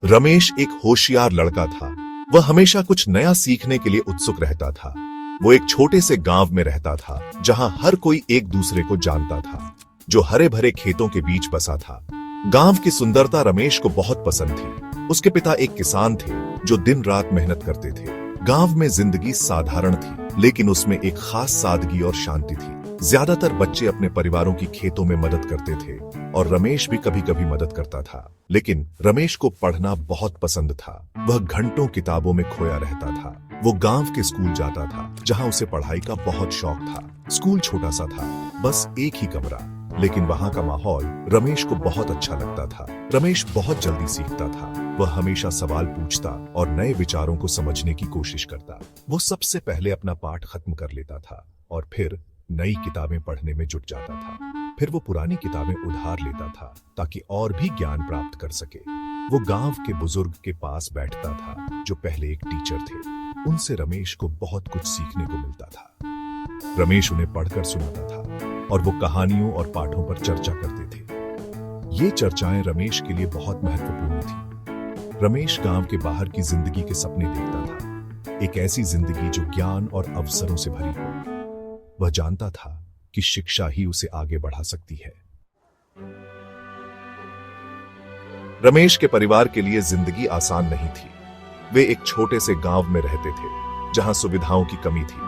रमेश एक होशियार लड़का था। वह हमेशा कुछ नया सीखने के लिए उत्सुक रहता था। वो एक छोटे से गांव में रहता था, जहां हर कोई एक दूसरे को जानता था, जो हरे भरे खेतों के बीच बसा था। गांव की सुंदरता रमेश को बहुत पसंद थी। उसके पिता एक किसान थे, जो दिन रात मेहनत करते थे। गांव में जिंदगी साधारण थी, लेकिन उसमें एक खास सादगी और शांति थी। ज्यादातर बच्चे अपने परिवारों की खेतों में मदद करते थे, और रमेश भी कभी कभी मदद करता था। लेकिन रमेश को पढ़ना बहुत पसंद था। वह घंटों किताबों में खोया रहता था। वो गांव के स्कूल जाता था, जहां उसे पढ़ाई का बहुत शौक था। स्कूल छोटा सा था, बस एक ही कमरा, लेकिन वहां का माहौल रमेश को बहुत अच्छा लगता था। रमेश बहुत जल्दी सीखता था। वह हमेशा सवाल पूछता और नए विचारों को समझने की कोशिश करता। वो सबसे पहले अपना पाठ खत्म कर लेता था और फिर नई किताबें पढ़ने में जुट जाता था। फिर वो पुरानी किताबें उधार लेता था, ताकि और भी ज्ञान प्राप्त कर सके। वो गांव के बुजुर्ग के पास बैठता था, जो पहले एक टीचर थे। उनसे रमेश को बहुत कुछ सीखने को मिलता था। रमेश उन्हें पढ़कर सुनाता था, और वो कहानियों और पाठों पर चर्चा करते थे। ये चर्चाएं रमेश के लिए बहुत महत्वपूर्ण थी। रमेश गांव के बाहर की जिंदगी के सपने देखता था, एक ऐसी जिंदगी जो ज्ञान और अवसरों से भरी हो। वह जानता था कि शिक्षा ही उसे आगे बढ़ा सकती है। रमेश के परिवार के लिए जिंदगी आसान नहीं थी। वे एक छोटे से गांव में रहते थे, जहां सुविधाओं की कमी थी।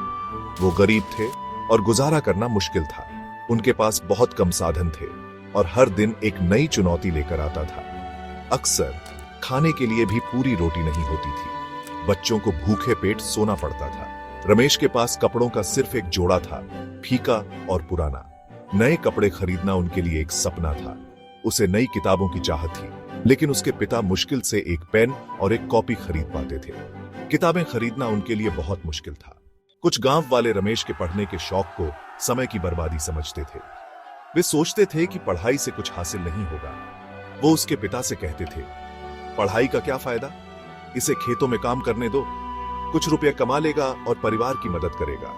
वो गरीब थे और गुजारा करना मुश्किल था। उनके पास बहुत कम साधन थे, और हर दिन एक नई चुनौती लेकर आता था। अक्सर खाने के लिए भी पूरी रोटी नहीं होती थी। बच्चों को भूखे पेट सोना पड़ता था। रमेश के पास कपड़ों का सिर्फ एक जोड़ा था, फीका और पुराना। नए कपड़े खरीदना उनके लिए एक सपना था। उसे नई किताबों की चाहत थी, लेकिन उसके पिता मुश्किल से एक पेन और एक कॉपी खरीद पाते थे। किताबें खरीदना उनके लिए बहुत मुश्किल था। कुछ गांव वाले रमेश के पढ़ने के शौक को समय की बर्बादी समझते थे। वे सोचते थे कि पढ़ाई से कुछ हासिल नहीं होगा। वो उसके पिता से कहते थे, पढ़ाई का क्या फायदा, इसे खेतों में काम करने दो, कुछ रुपया कमा लेगा और परिवार की मदद करेगा।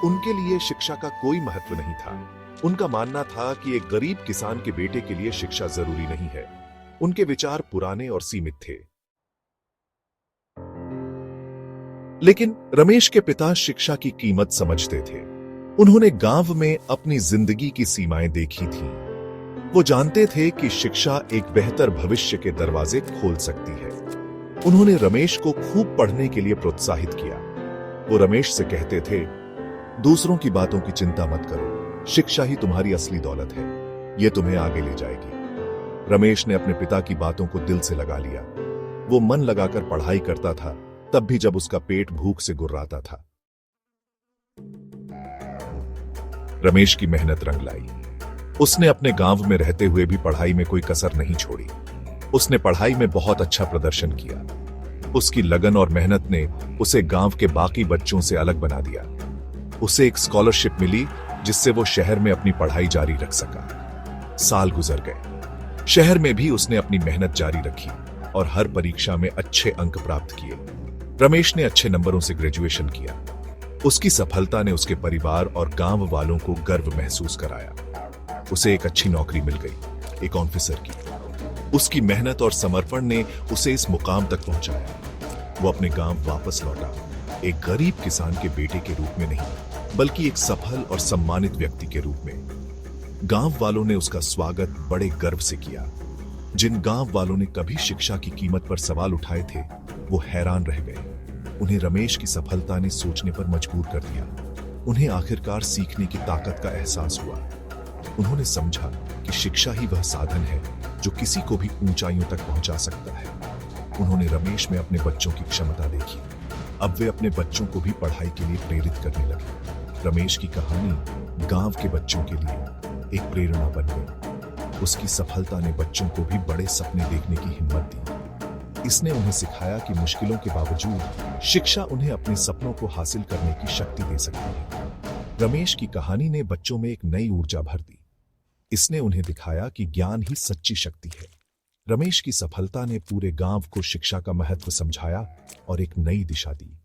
उनके लिए शिक्षा का कोई महत्व नहीं था। उनका मानना था कि एक गरीब किसान के बेटे के लिए शिक्षा जरूरी नहीं है। उनके विचार पुराने और सीमित थे। लेकिन रमेश के पिता शिक्षा की कीमत समझते थे। उन्होंने गांव में अपनी जिंदगी की सीमाएं देखी थीं। वो जानते थे कि शिक्षा एक बेहतर भविष्य के दरवाजे खोल सकती है। उन्होंने रमेश को खूब पढ़ने के लिए प्रोत्साहित किया। वो रमेश से कहते थे, दूसरों की बातों की चिंता मत करो, शिक्षा ही तुम्हारी असली दौलत है, ये तुम्हें आगे ले जाएगी। रमेश ने अपने पिता की बातों को दिल से लगा लिया। वो मन लगाकर पढ़ाई करता था, तब भी जब उसका पेट भूख से गुर्राता था। रमेश की मेहनत रंग लाई। उसने अपने गांव में रहते हुए भी पढ़ाई में कोई कसर नहीं छोड़ी। उसने पढ़ाई में बहुत अच्छा प्रदर्शन किया। उसकी लगन और मेहनत ने उसे गांव के बाकी बच्चों से अलग बना दिया। उसे एक स्कॉलरशिप मिली, जिससे वो शहर में अपनी पढ़ाई जारी रख सका। साल गुजर गए। शहर में भी उसने अपनी मेहनत जारी रखी और हर परीक्षा में अच्छे अंक प्राप्त किए। रमेश ने अच्छे नंबरों से ग्रेजुएशन किया। उसकी सफलता ने उसके परिवार और गांव वालों को गर्व महसूस कराया। उसे एक अच्छी नौकरी मिल गई, एक ऑफिसर की। उसकी मेहनत और समर्पण ने उसे इस मुकाम तक पहुंचाया। वो अपने गांव वापस लौटा, एक गरीब किसान के बेटे के रूप में नहीं, बल्कि एक सफल और सम्मानित व्यक्ति के रूप में। गांव वालों ने उसका स्वागत बड़े गर्व से किया। जिन गांव वालों ने कभी शिक्षा की कीमत पर सवाल उठाए थे, वो हैरान रह गए। उन्हें रमेश की सफलता ने सोचने पर मजबूर कर दिया। उन्हें आखिरकार सीखने की ताकत का एहसास हुआ। उन्होंने समझा कि शिक्षा ही वह साधन है जो किसी को भी ऊंचाइयों तक पहुंचा सकता है। उन्होंने रमेश में अपने बच्चों की क्षमता देखी। अब वे अपने बच्चों को भी पढ़ाई के लिए प्रेरित करने लगे। रमेश की कहानी गांव के बच्चों के लिए एक प्रेरणा बन गई। उसकी सफलता ने बच्चों को भी बड़े सपने देखने की हिम्मत दी। इसने उन्हें सिखाया कि मुश्किलों के बावजूद शिक्षा उन्हें अपने सपनों को हासिल करने की शक्ति दे सकती है। रमेश की कहानी ने बच्चों में एक नई ऊर्जा भर दी। इसने उन्हें दिखाया कि ज्ञान ही सच्ची शक्ति है। रमेश की सफलता ने पूरे गांव को शिक्षा का महत्व समझाया और एक नई दिशा दी।